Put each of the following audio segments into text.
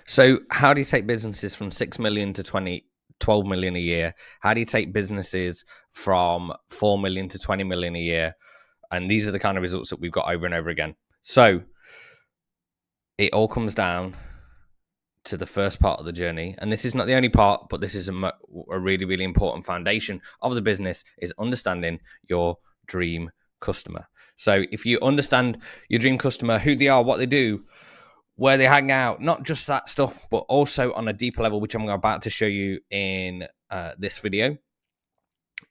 So how do you take businesses from 6 million to 12 million a year? How do you take businesses from 4 million to 20 million a year? And these are the kind of results that we've got over and over again. So it all comes down to the first part of the journey. And this is not the only part, but this is a really, really important foundation of the business, is understanding your dream customer. So if you understand your dream customer, who they are, what they do, where they hang out, not just that stuff, but also on a deeper level, which I'm about to show you in this video,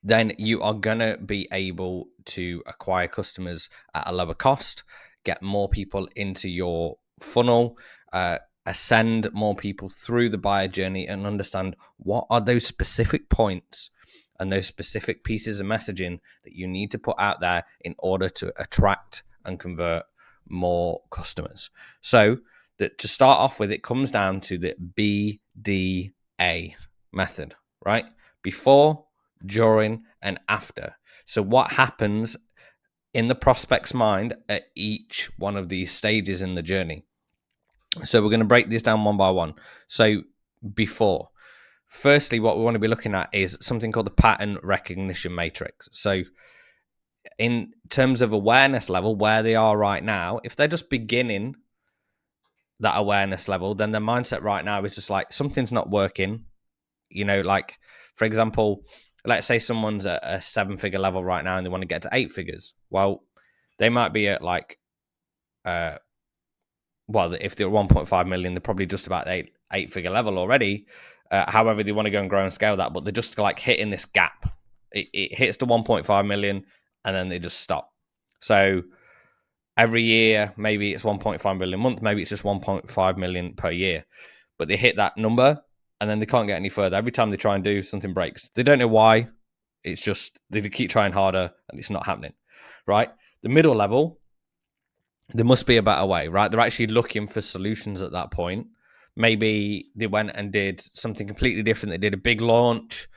then you are going to be able to acquire customers at a lower cost, get more people into your funnel, ascend more people through the buyer journey, and understand what are those specific points and those specific pieces of messaging that you need to put out there in order to attract and convert more customers. So that to start off with, it comes down to the BDA method, right? Before, during, and after. So what happens in the prospect's mind at each one of these stages in the journey? So we're going to break this down one by one. So before, firstly, what we want to be looking at is something called the pattern recognition matrix. So in terms of awareness level, where they are right now, if they're just beginning that awareness level, then their mindset right now is just like, something's not working. You know, like, for example, let's say someone's at a 7-figure level right now and they want to get to 8 figures. Well, they might be at like, if they're 1.5 million, they're probably just about 8-figure level already. However, they want to go and grow and scale that, but they're just like hitting this gap. It hits the 1.5 million and then they just stop. So every year, maybe it's 1.5 million a month, maybe it's just 1.5 million per year, but they hit that number and then they can't get any further. Every time they try and do, something breaks. They don't know why. It's just they keep trying harder and it's not happening, right? The middle level, there must be a better way, right? They're actually looking for solutions at that point. Maybe they went and did something completely different. They did a big launch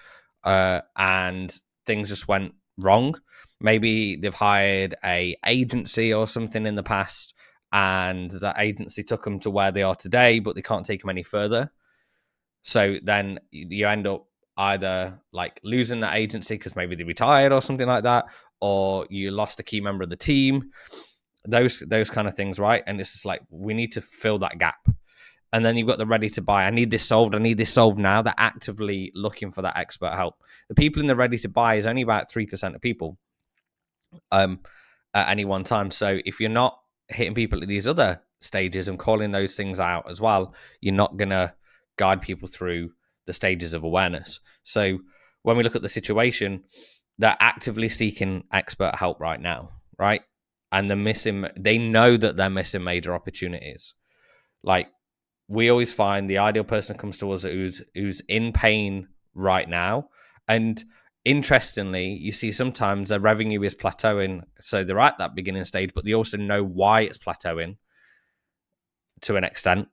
and things just went wrong. Maybe they've hired a agency or something in the past and that agency took them to where they are today, but they can't take them any further. So then you end up either like losing that agency because maybe they retired or something like that, or you lost a key member of the team. Those kind of things, right? And it's just like, we need to fill that gap. And then you've got the ready to buy. I need this solved. I need this solved now. They're actively looking for that expert help. The people in the ready to buy is only about 3% of people at any one time. So if you're not hitting people at these other stages and calling those things out as well, you're not going to guide people through the stages of awareness. So when we look at the situation, they're actively seeking expert help right now, right? And they know that they're missing major opportunities. Like, we always find the ideal person comes to us who's in pain right now. And interestingly, you see sometimes their revenue is plateauing. So they're at that beginning stage, but they also know why it's plateauing to an extent.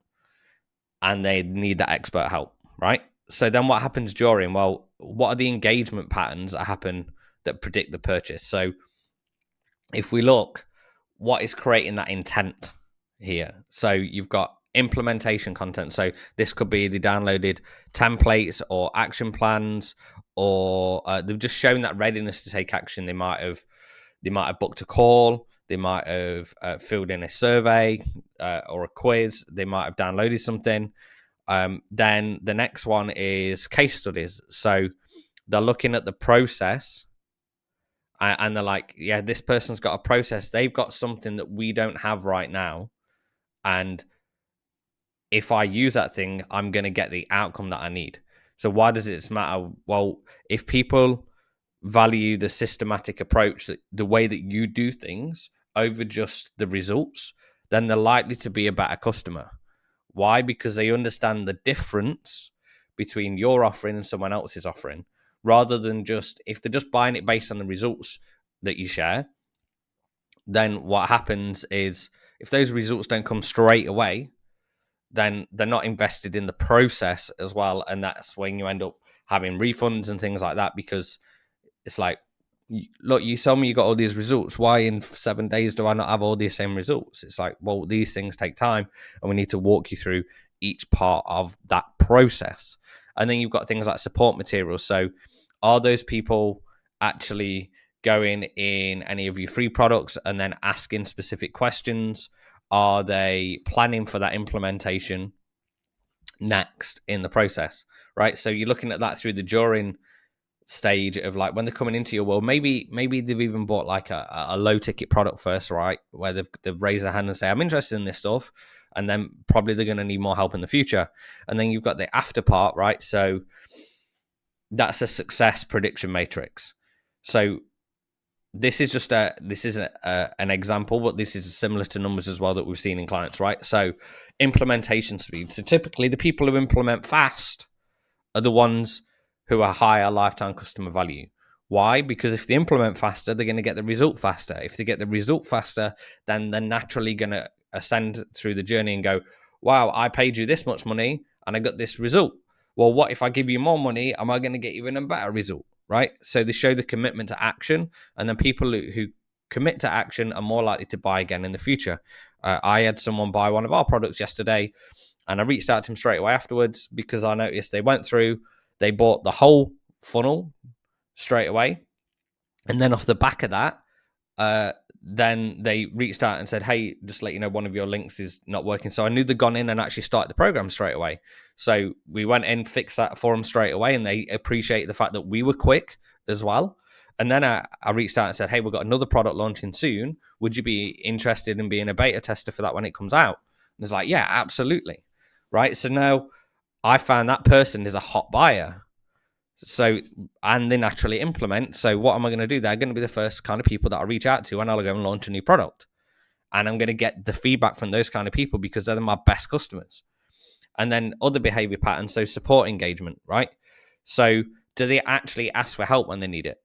And they need that expert help, right? So then what happens during? Well, what are the engagement patterns that happen that predict the purchase? So if we look, what is creating that intent here? So you've got implementation content. So this could be the downloaded templates or action plans, or they've just shown that readiness to take action. They might have booked a call. They might have filled in a survey or a quiz. They might have downloaded something. Then the next one is case studies. So they're looking at the process and they're like, yeah, this person's got a process. They've got something that we don't have right now. And if I use that thing, I'm going to get the outcome that I need. So why does it matter? Well, if people value the systematic approach, the way that you do things over just the results, then they're likely to be a better customer. Why? Because they understand the difference between your offering and someone else's offering, rather than just, if they're just buying it based on the results that you share, then what happens is if those results don't come straight away, then they're not invested in the process as well. And that's when you end up having refunds and things like that, because it's like, look, you told me you got all these results. Why in 7 days do I not have all these same results? It's like, well, these things take time, and we need to walk you through each part of that process. And then you've got things like support materials. So, are those people actually going in any of your free products and then asking specific questions? Are they planning for that implementation next in the process? Right. So, you're looking at that through the during stage of like when they're coming into your world. Maybe they've even bought like a low ticket product first, right, where they've raised their hand and say, I'm interested in this stuff, and then probably they're going to need more help in the future. And then you've got the after part, right? So that's a success prediction matrix. So this is just an example, but this is similar to numbers as well that we've seen in clients, right? So implementation speed. So typically the people who implement fast are the ones who are higher lifetime customer value. Why? Because if they implement faster, they're going to get the result faster. If they get the result faster, then they're naturally going to ascend through the journey and go, wow, I paid you this much money and I got this result. Well, what if I give you more money? Am I going to get even a better result? Right? So they show the commitment to action, and then people who commit to action are more likely to buy again in the future. I had someone buy one of our products yesterday, and I reached out to him straight away afterwards because I noticed they went through, they bought the whole funnel straight away. And then off the back of that, then they reached out and said, hey, just let you know, one of your links is not working. So I knew they'd gone in and actually started the program straight away. So we went in, fixed that for them straight away, and they appreciate the fact that we were quick as well. And then I reached out and said, hey, we've got another product launching soon. Would you be interested in being a beta tester for that when it comes out? And it's like, yeah, absolutely. Right. So now I found that person is a hot buyer. So, and they naturally implement. So, what am I going to do? They're going to be the first kind of people that I reach out to, and I'll go and launch a new product. And I'm going to get the feedback from those kind of people because they're my best customers. And then other behavior patterns, so support engagement, right? So, do they actually ask for help when they need it?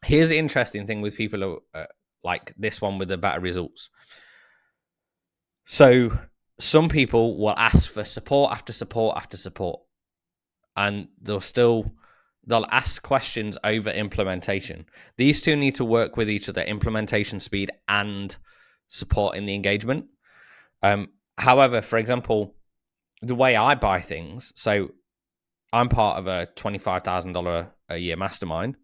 Here's the interesting thing with people who, like this one with the better results. So, some people will ask for support after support after support, and they'll ask questions over implementation. These two need to work with each other: implementation speed and support in the engagement. However, for example, the way I buy things, so I'm part of a $25,000 a year mastermind,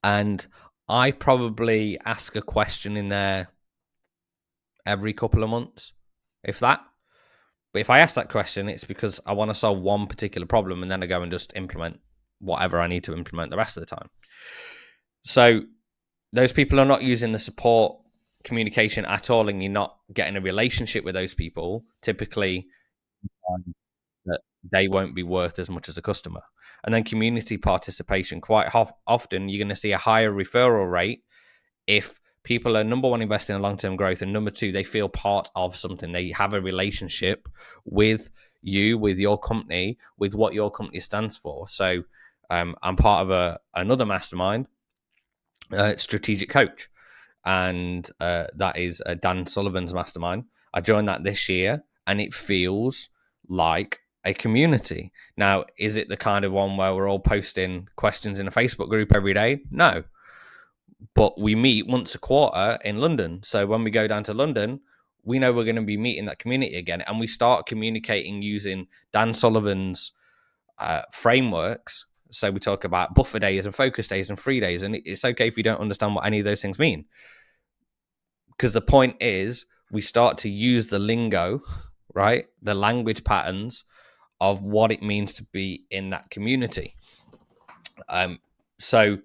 and I probably ask a question in there every couple of months, if that. But if I ask that question, it's because I want to solve one particular problem, and then I go and just implement whatever I need to implement the rest of the time. So those people are not using the support communication at all, and you're not getting a relationship with those people. Typically, that they won't be worth as much as a customer. And then community participation. Quite often, you're going to see a higher referral rate if people are, number one, investing in long-term growth, and number two, they feel part of something. They have a relationship with you, with your company, with what your company stands for. So I'm part of another mastermind, strategic coach, and that is Dan Sullivan's mastermind. I joined that this year, and it feels like a community. Now, is it the kind of one where we're all posting questions in a Facebook group every day? No, but we meet once a quarter in London. So when we go down to London, we know we're going to be meeting that community again, and we start communicating using Dan Sullivan's frameworks. So we talk about buffer days and focus days and free days, and it's okay if you don't understand what any of those things mean, because the point is we start to use the lingo, right, the language patterns of what it means to be in that community. So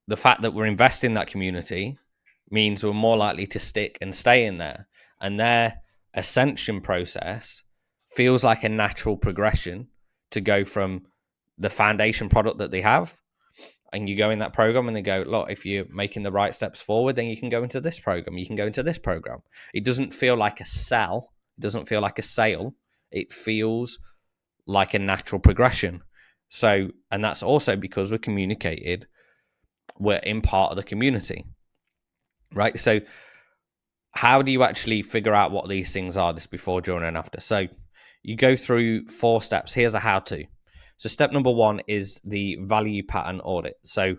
the fact that we're investing in that community means we're more likely to stick and stay in there. And their ascension process feels like a natural progression to go from the foundation product that they have, and you go in that program and they go, look, if you're making the right steps forward, then you can go into this program. You can go into this program. It doesn't feel like a sell. It doesn't feel like a sale. It feels like a natural progression. So, and that's also because we're communicated, we're in part of the community, right? So how do you actually figure out what these things are, this before, during, and after? So you go through 4 steps. Here's a how-to. So step number 1 is the value pattern audit. So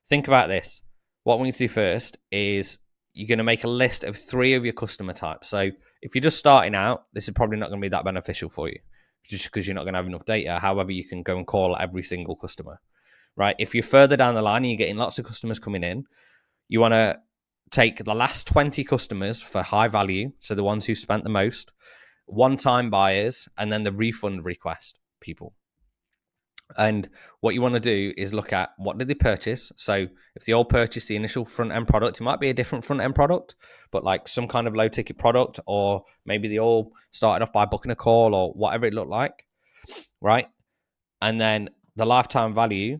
think about this. What we need to do first is you're going to make a list of 3 of your customer types. So if you're just starting out, this is probably not going to be that beneficial for you just because you're not going to have enough data. However, you can go and call every single customer, right? If you're further down the line and you're getting lots of customers coming in, you want to take the last 20 customers for high value, so the ones who spent the most, one-time buyers, and then the refund request people. And what you want to do is look at what did they purchase. So if they all purchased the initial front end product, it might be a different front end product, but like some kind of low ticket product, or maybe they all started off by booking a call or whatever it looked like, right? And then the lifetime value,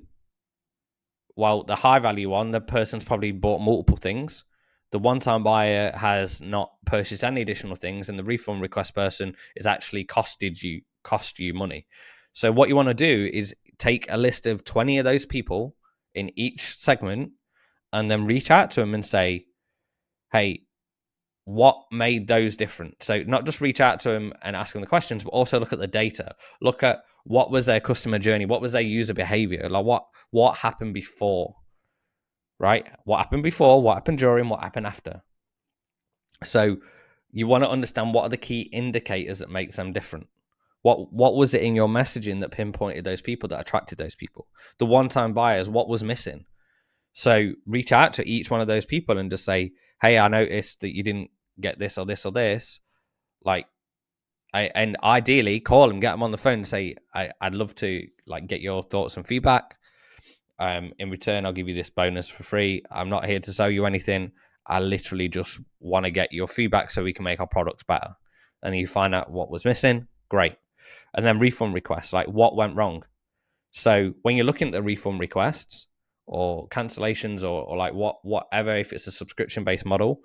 well, the high value one, the person's probably bought multiple things. The one-time buyer has not purchased any additional things, and the refund request person is actually cost you money. So what you want to do is take a list of 20 of those people in each segment, and then reach out to them and say, "Hey, what made those different?" So not just reach out to them and ask them the questions, but also look at the data. Look at what was their customer journey, what was their user behavior, like what happened before. Right? What happened before, what happened during, what happened after. So you want to understand what are the key indicators that makes them different. What was it in your messaging that pinpointed those people, that attracted those people? The one-time buyers, what was missing? So reach out to each one of those people and just say, "Hey, I noticed that you didn't get this or this or this." Like, and ideally call them, get them on the phone and say, I'd love to like get your thoughts and feedback. In return, I'll give you this bonus for free. I'm not here to sell you anything. I literally just want to get your feedback so we can make our products better. And you find out what was missing, great. And then refund requests, like what went wrong. So when you're looking at the refund requests or cancellations or like whatever, if it's a subscription-based model,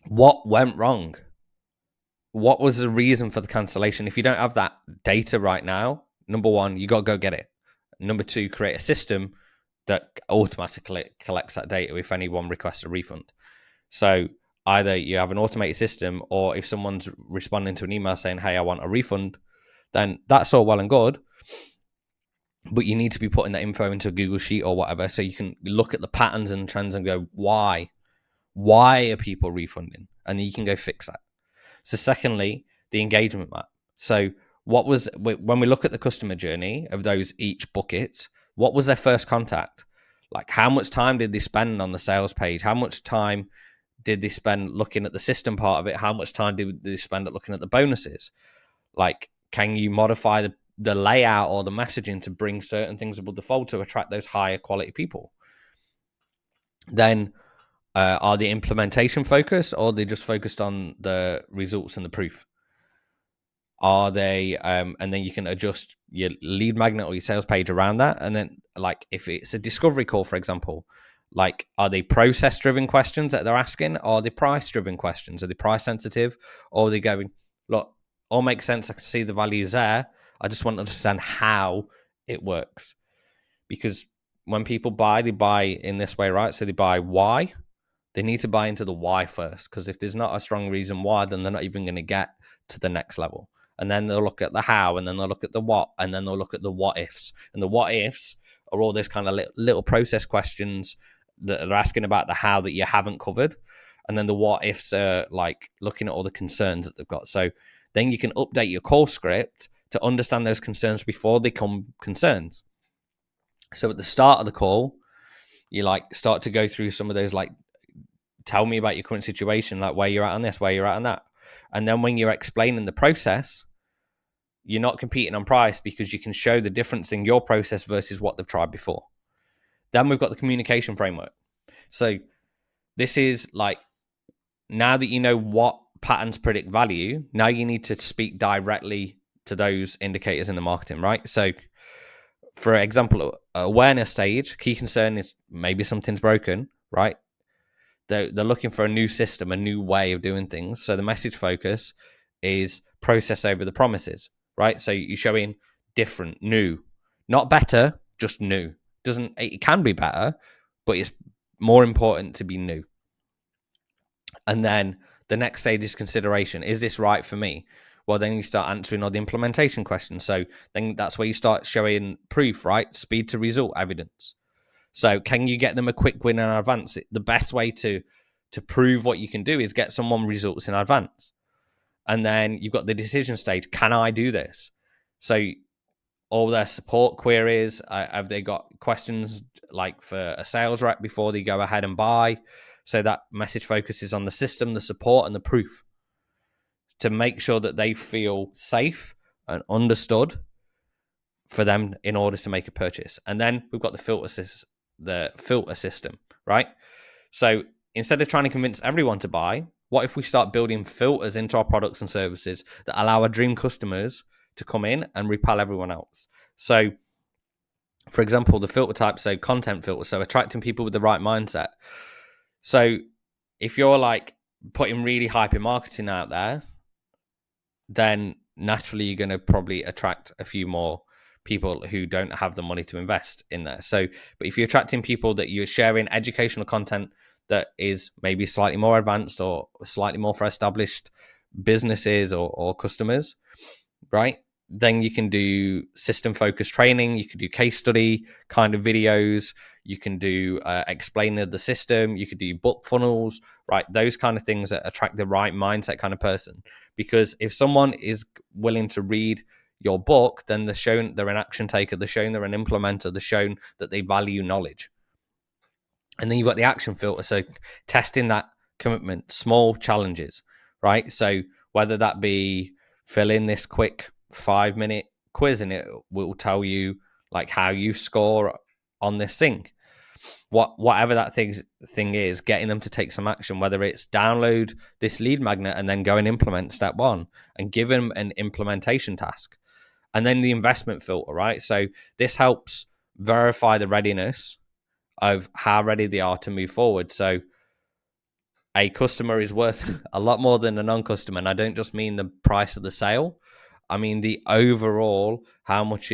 what went wrong? What was the reason for the cancellation? If you don't have that data right now, number one, you got to go get it. Number two, create a system that automatically collects that data if anyone requests a refund. So either you have an automated system, or if someone's responding to an email saying, "Hey, I want a refund," then that's all well and good. But you need to be putting that info into a Google Sheet or whatever, so you can look at the patterns and trends and go, why? Why are people refunding? And then you can go fix that. So secondly, the engagement map. So what was, when we look at the customer journey of those each buckets, what was their first contact? Like how much time did they spend on the sales page? How much time did they spend looking at the system part of it? How much time did they spend at looking at the bonuses? Like, can you modify the layout or the messaging to bring certain things above the fold to attract those higher quality people? Then are they implementation focused, or are they just focused on the results and the proof? Are they and then you can adjust your lead magnet or your sales page around that. And then like if it's a discovery call, for example, like are they process driven questions that they're asking, or are they price driven questions? Are they price sensitive, or are they going, look, all makes sense, I can see the values there, I just want to understand how it works? Because when people buy, they buy in this way, right? So they buy why. They need to buy into the why first, because if there's not a strong reason why, then they're not even going to get to the next level. And then they'll look at the how, and then they'll look at the what, and then they'll look at the what ifs. And the what ifs are all this kind of little process questions that are asking about the how that you haven't covered. And then the what ifs are like looking at all the concerns that they've got. So then you can update your call script to understand those concerns before they become concerns. So at the start of the call, you like start to go through some of those, like, tell me about your current situation, like where you're at on this, where you're at on that. And then when you're explaining the process, you're not competing on price, because you can show the difference in your process versus what they've tried before. Then we've got the communication framework. So this is like, now that you know what patterns predict value, now you need to speak directly to those indicators in the marketing, right? So for example, awareness stage, key concern is maybe something's broken, right? They're looking for a new system, a new way of doing things. So the message focus is process over the promises, right? So you're showing different, new, not better, just new. It can be better, but it's more important to be new. And then the next stage is consideration. Is this right for me? Well, then you start answering all the implementation questions. So then that's where you start showing proof, right? Speed to result evidence. So can you get them a quick win in advance? The best way to prove what you can do is get someone results in advance. And then you've got the decision stage. Can I do this? So all their support queries, have they got questions like for a sales rep before they go ahead and buy? So that message focuses on the system, the support, and the proof to make sure that they feel safe and understood for them in order to make a purchase. And then we've got the filter system, right? So instead of trying to convince everyone to buy, what if we start building filters into our products and services that allow our dream customers to come in and repel everyone else? So, for example, the filter type, so content filter, so attracting people with the right mindset. So if you're like putting really hyper marketing out there, then naturally you're going to probably attract a few more people who don't have the money to invest in there. So, but if you're attracting people that you're sharing educational content that is maybe slightly more advanced or slightly more for established businesses or customers, right? Then you can do system focused training. You could do case study kind of videos. You can do explaining the system. You could do book funnels, right? Those kind of things that attract the right mindset kind of person. Because if someone is willing to read your book, then they're shown they're an action taker. They're shown they're an implementer. They're shown that they value knowledge. And then you've got the action filter. So testing that commitment, small challenges, right? So whether that be fill in this quick 5-minute quiz and it will tell you like how you score on this thing. Whatever that thing is, getting them to take some action, whether it's download this lead magnet and then go and implement step 1 and give them an implementation task. And then the investment filter, right? So this helps verify the readiness of how ready they are to move forward. So a customer is worth a lot more than a non-customer. And I don't just mean the price of the sale. I mean the overall, how much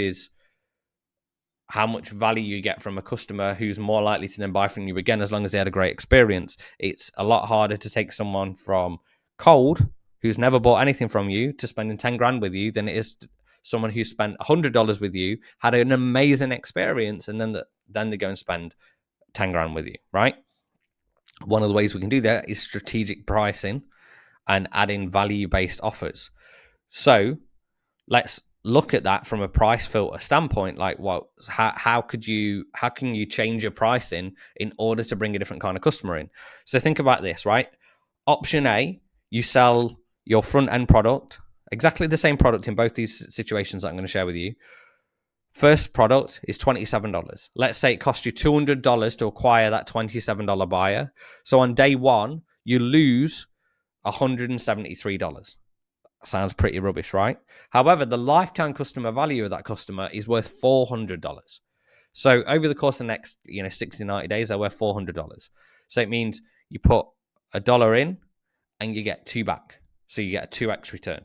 value you get from a customer who's more likely to then buy from you again as long as they had a great experience. It's a lot harder to take someone from cold who's never bought anything from you to spending 10 grand with you than it is someone who spent $100 with you, had an amazing experience, and then they go and spend 10 grand with you, right? One of the ways we can do that is strategic pricing and adding value-based offers. So let's look at that from a price filter standpoint. Like, well, how can you change your pricing in order to bring a different kind of customer in? So think about this, right? Option A, you sell your front end product, exactly the same product in both these situations that I'm going to share with you. First product is $27. Let's say it cost you $200 to acquire that $27 buyer. So on day 1, you lose $173. Sounds pretty rubbish, right? However, the lifetime customer value of that customer is worth $400. So over the course of the next 60, 90 days, they're worth $400. So it means you put $1 in and you get 2 back. So you get a 2x return.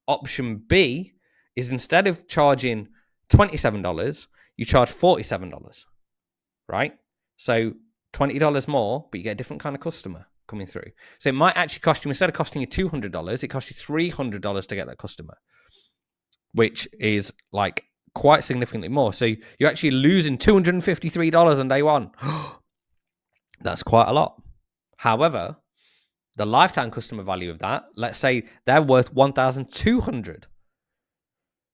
Option B is instead of charging $27, you charge $47, right? So $20 more, but you get a different kind of customer coming through. So it might actually cost you, instead of costing you $200, it costs you $300 to get that customer, which is like quite significantly more. So you're actually losing $253 on day 1. That's quite a lot. However, the lifetime customer value of that, let's say they're worth $1,200.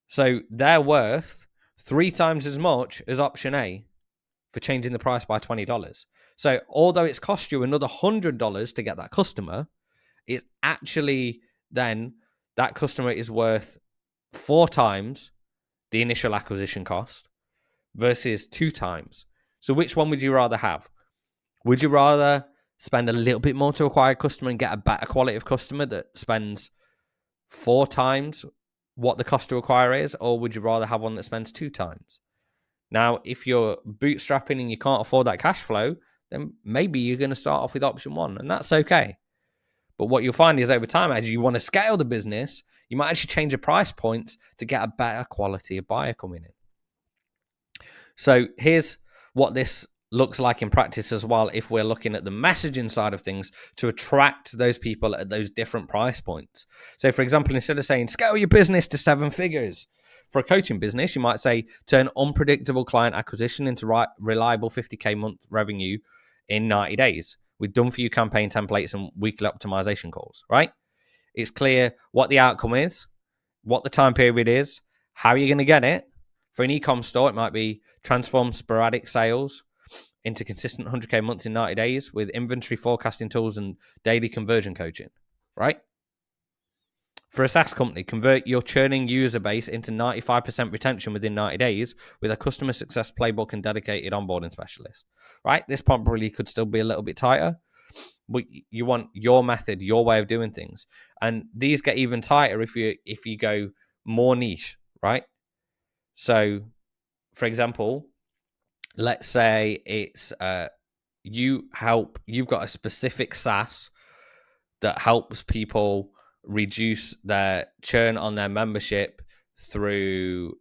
So they're worth 3 times as much as option A for changing the price by $20. So although it's cost you another $100 to get that customer, it's actually then that customer is worth 4 times the initial acquisition cost versus 2 times. So which one would you rather have? Would you rather spend a little bit more to acquire a customer and get a better quality of customer that spends 4 times what the cost to acquire is, or would you rather have one that spends 2 times? Now, if you're bootstrapping and you can't afford that cash flow, then maybe you're going to start off with option 1, and that's okay. But what you'll find is over time, as you want to scale the business, you might actually change your price points to get a better quality of buyer coming in. So here's what this looks like in practice as well, if we're looking at the messaging side of things to attract those people at those different price points. So for example, instead of saying scale your business to 7 figures, For a coaching business, you might say turn unpredictable client acquisition into reliable 50K month revenue in 90 days with done for you campaign templates and weekly optimization calls, right? It's clear what the outcome is, what the time period is, how you're going to get it. For an e-com store, it might be transform sporadic sales into consistent 100K months in 90 days with inventory forecasting tools and daily conversion coaching, right? For a SaaS company, convert your churning user base into 95% retention within 90 days with a customer success playbook and dedicated onboarding specialist, right? This probably could still be a little bit tighter, but you want your method, your way of doing things. And these get even tighter if you go more niche, right? So, for example, let's say it's you've got a specific SaaS that helps people reduce their churn on their membership through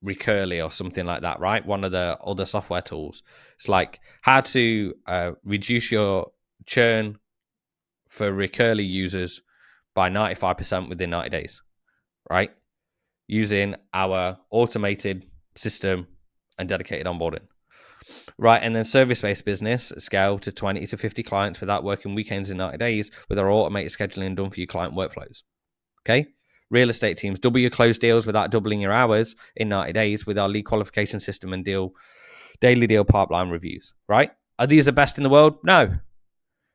Recurly or something like that, right? One of the other software tools. It's like how to reduce your churn for Recurly users by 95% within 90 days, right? Using our automated system and dedicated onboarding. Right, and then service-based business scale to 20 to 50 clients without working weekends in 90 days with our automated scheduling done for you client workflows. Okay? Real estate teams, double your closed deals without doubling your hours in 90 days with our lead qualification system and daily deal pipeline reviews, right? Are these the best in the world? No.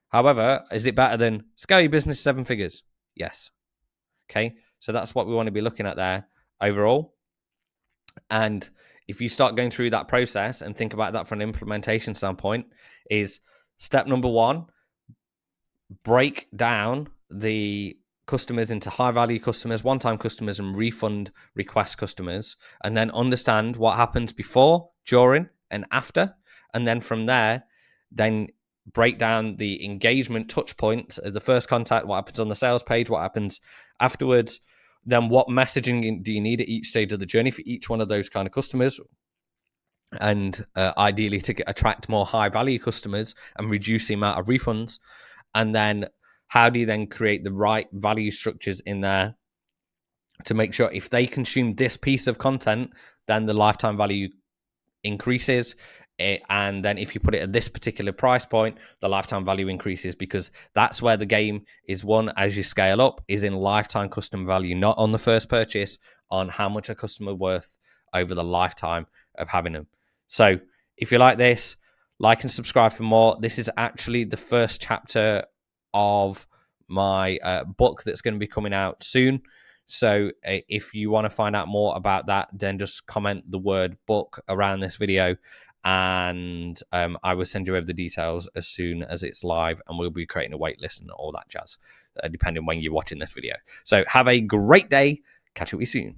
However, is it better than scale your business 7 figures? Yes. Okay, so that's what we want to be looking at there overall. And if you start going through that process and think about that from an implementation standpoint, is step number 1, break down the customers into high value customers, one-time customers, and refund request customers, and then understand what happens before, during, and after. And then from there, then break down the engagement touch points as the first contact, what happens on the sales page, what happens afterwards, then what messaging do you need at each stage of the journey for each one of those kind of customers, and ideally to attract more high value customers and reduce the amount of refunds. And then how do you then create the right value structures in there to make sure if they consume this piece of content, then the lifetime value increases. And then if you put it at this particular price point, the lifetime value increases, because that's where the game is won as you scale up, is in lifetime customer value, not on the first purchase, on how much a customer worth over the lifetime of having them. So if you like this, like and subscribe for more. This is actually the first chapter of my book that's going to be coming out soon. So if you want to find out more about that, then just comment the word book around this video, and I will send you over the details as soon as it's live, and we'll be creating a wait list and all that jazz, depending on when you're watching this video. So have a great day. Catch up with you soon.